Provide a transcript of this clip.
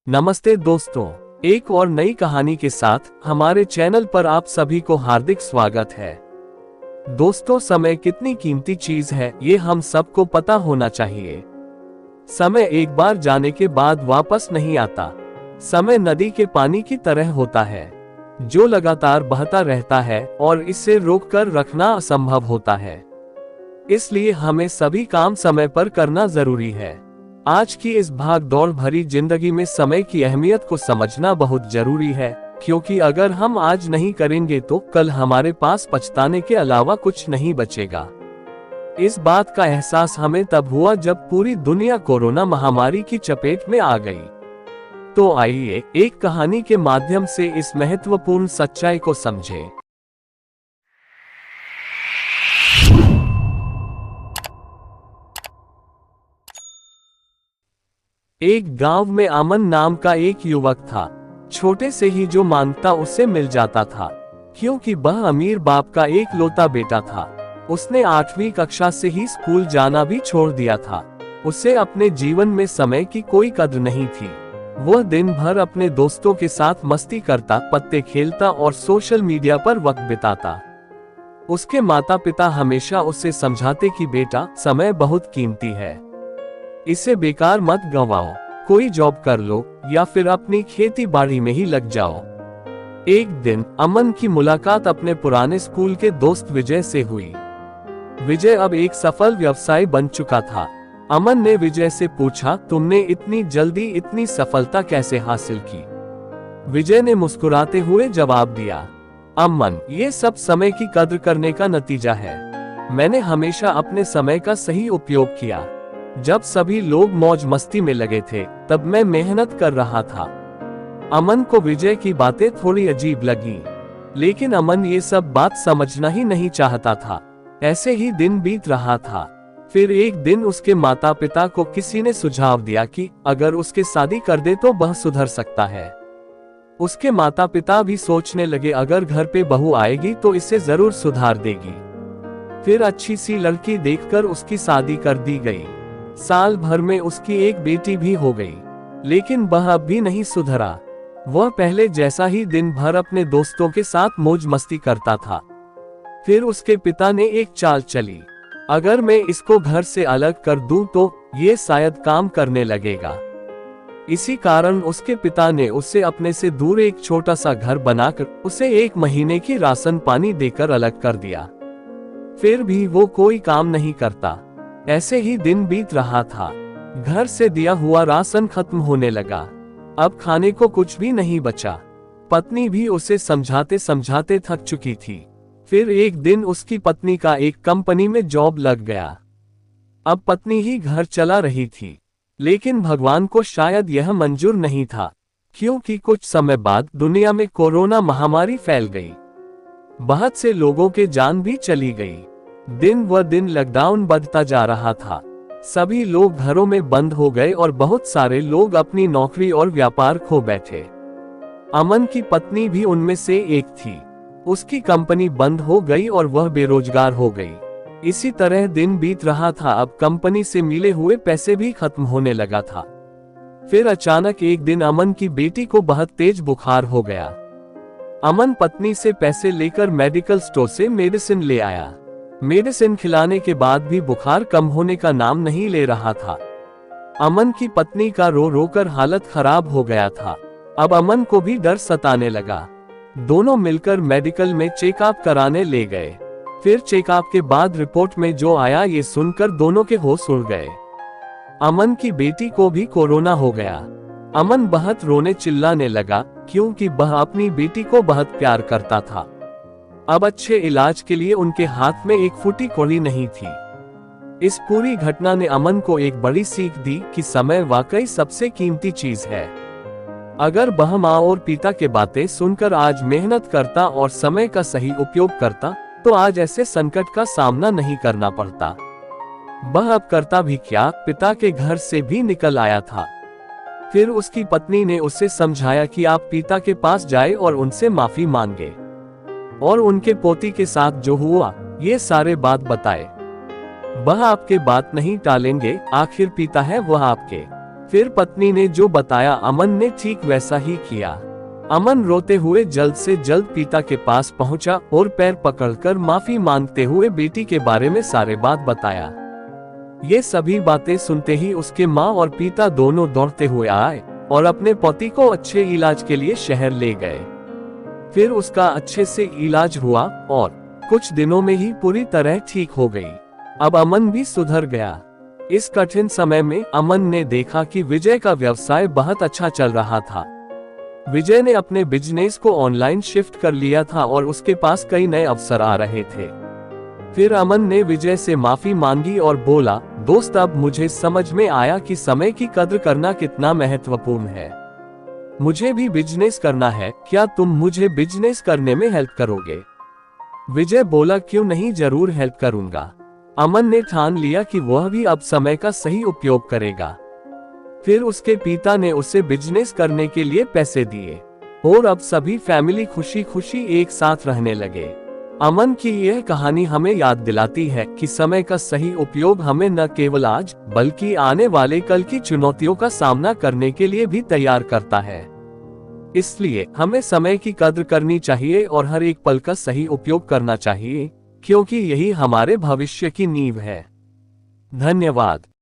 नमस्ते दोस्तों, एक और नई कहानी के साथ हमारे चैनल पर आप सभी को हार्दिक स्वागत है। दोस्तों, समय कितनी कीमती चीज है ये हम सबको पता होना चाहिए। समय एक बार जाने के बाद वापस नहीं आता। समय नदी के पानी की तरह होता है जो लगातार बहता रहता है और इसे रोक कर रखना असंभव होता है। इसलिए हमें सभी काम समय पर करना जरूरी है। आज की इस भाग दौड़ भरी जिंदगी में समय की अहमियत को समझना बहुत जरूरी है, क्योंकि अगर हम आज नहीं करेंगे तो कल हमारे पास पछताने के अलावा कुछ नहीं बचेगा। इस बात का एहसास हमें तब हुआ जब पूरी दुनिया कोरोना महामारी की चपेट में आ गई। तो आइए एक कहानी के माध्यम से इस महत्वपूर्ण सच्चाई को समझें। एक गांव में अमन नाम का एक युवक था। छोटे से ही जो मांगता उससे मिल जाता था, क्योंकि वह अमीर बाप का एक लौता बेटा था। उसने 8वीं कक्षा से ही स्कूल जाना भी छोड़ दिया था। उसे अपने जीवन में समय की कोई कद्र नहीं थी। वह दिन भर अपने दोस्तों के साथ मस्ती करता, पत्ते खेलता और सोशल मीडिया पर वक्त बिताता। उसके माता पिता हमेशा उसे समझाते कि बेटा, समय बहुत कीमती है, इसे बेकार मत गंवाओ, कोई जॉब कर लो या फिर अपनी खेती बाड़ी में ही लग जाओ। एक दिन अमन की मुलाकात अपने पुराने स्कूल के दोस्त विजय से हुई। विजय अब एक सफल व्यवसायी बन चुका था। अमन ने विजय से पूछा, तुमने इतनी जल्दी इतनी सफलता कैसे हासिल की? विजय ने मुस्कुराते हुए जवाब दिया, अमन, ये सब समय की कद्र करने का नतीजा है। मैंने हमेशा अपने समय का सही उपयोग किया। जब सभी लोग मौज मस्ती में लगे थे तब मैं मेहनत कर रहा था। अमन को विजय की बातें थोड़ी अजीब लगी, लेकिन अमन ये सब बात समझना ही नहीं चाहता था। ऐसे ही दिन बीत रहा था। फिर एक दिन उसके माता पिता को किसी ने सुझाव दिया कि अगर उसके शादी कर दे तो वह सुधर सकता है। उसके माता पिता भी सोचने लगे, अगर घर पे बहू आएगी तो इसे जरूर सुधार देगी। फिर अच्छी सी लड़की देखकर उसकी शादी कर दी गई। साल भर में उसकी एक बेटी भी हो गई, लेकिन वह अब भी नहीं सुधरा। वह पहले जैसा ही दिन भर अपने दोस्तों के साथ मौज मस्ती करता था। फिर उसके पिता ने एक चाल चली, अगर मैं इसको घर से अलग कर दूं तो ये शायद काम करने लगेगा। इसी कारण उसके पिता ने उसे अपने से दूर एक छोटा सा घर बनाकर उसे 1 महीने की राशन पानी देकर अलग कर दिया। फिर भी वो कोई काम नहीं करता। ऐसे ही दिन बीत रहा था। घर से दिया हुआ राशन खत्म होने लगा। अब खाने को कुछ भी नहीं बचा। पत्नी भी उसे समझाते समझाते थक चुकी थी। फिर एक दिन उसकी पत्नी का एक कंपनी में जॉब लग गया। अब पत्नी ही घर चला रही थी, लेकिन भगवान को शायद यह मंजूर नहीं था, क्योंकि कुछ समय बाद दुनिया में कोरोना महामारी फैल गई। बहुत से लोगों के जान भी चली गई। दिन व दिन लॉकडाउन बढ़ता जा रहा था। सभी लोग घरों में बंद हो गए और बहुत सारे लोग अपनी नौकरी और व्यापार खो बैठे। अमन की पत्नी भी उनमें से एक थी। उसकी कंपनी बंद हो गई और वह बेरोजगार हो गई। इसी तरह दिन बीत रहा था। अब कंपनी से मिले हुए पैसे भी खत्म होने लगा था। फिर अचानक एक दिन अमन की बेटी को बहुत तेज बुखार हो गया। अमन पत्नी से पैसे लेकर मेडिकल स्टोर से मेडिसिन ले आया। मेडिसिन खिलाने के बाद भी बुखार कम होने का नाम नहीं ले रहा था। अमन की पत्नी का रो रो कर हालत खराब हो गया था। अब अमन को भी डर सताने लगा। दोनों मिलकर मेडिकल में चेकअप कराने ले गए। फिर चेकअप के बाद रिपोर्ट में जो आया ये सुनकर दोनों के होश उड़ गए। अमन की बेटी को भी कोरोना हो गया। अमन बहुत रोने चिल्लाने लगा, क्योंकि वह अपनी बेटी को बहुत प्यार करता था। अब अच्छे इलाज के लिए उनके हाथ में एक फूटी कौड़ी नहीं थी। इस पूरी घटना ने अमन को एक बड़ी सीख दी कि समय वाकई सबसे कीमती चीज है। अगर वह माँ और पिता के बातें सुनकर आज मेहनत करता और समय का सही उपयोग करता तो आज ऐसे संकट का सामना नहीं करना पड़ता। वह अब करता भी क्या, पिता के घर से भी निकल आया था। फिर उसकी पत्नी ने उसे समझाया कि आप पिता के पास जाए और उनसे माफी मांगे और उनके पोती के साथ जो हुआ ये सारे बात बताए। वह आपके बात नहीं टालेंगे, आखिर पिता है वह आपके। फिर पत्नी ने जो बताया अमन ने ठीक वैसा ही किया। अमन रोते हुए जल्द से जल्द पिता के पास पहुंचा और पैर पकड़कर माफी मांगते हुए बेटी के बारे में सारे बात बताया। ये सभी बातें सुनते ही उसके माँ और पिता दोनों दौड़ते हुए आए और अपने पति को अच्छे इलाज के लिए शहर ले गए। फिर उसका अच्छे से इलाज हुआ और कुछ दिनों में ही पूरी तरह ठीक हो गई। अब अमन भी सुधर गया। इस कठिन समय में अमन ने देखा कि विजय का व्यवसाय बहुत अच्छा चल रहा था। विजय ने अपने बिजनेस को ऑनलाइन शिफ्ट कर लिया था और उसके पास कई नए अवसर आ रहे थे। फिर अमन ने विजय से माफी मांगी और बोला, दोस्त अब मुझे समझ में आया कि समय की कद्र करना कितना महत्वपूर्ण है। मुझे भी बिजनेस करना है, क्या तुम मुझे बिजनेस करने में हेल्प करोगे? विजय बोला, क्यों नहीं, जरूर हेल्प करूंगा। अमन ने ठान लिया कि वह भी अब समय का सही उपयोग करेगा। फिर उसके पिता ने उसे बिजनेस करने के लिए पैसे दिए और अब सभी फैमिली खुशी खुशी एक साथ रहने लगे। अमन की यह कहानी हमें याद दिलाती है कि समय का सही उपयोग हमें न केवल आज बल्कि आने वाले कल की चुनौतियों का सामना करने के लिए भी तैयार करता है। इसलिए हमें समय की कद्र करनी चाहिए और हर एक पल का सही उपयोग करना चाहिए, क्योंकि यही हमारे भविष्य की नींव है। धन्यवाद।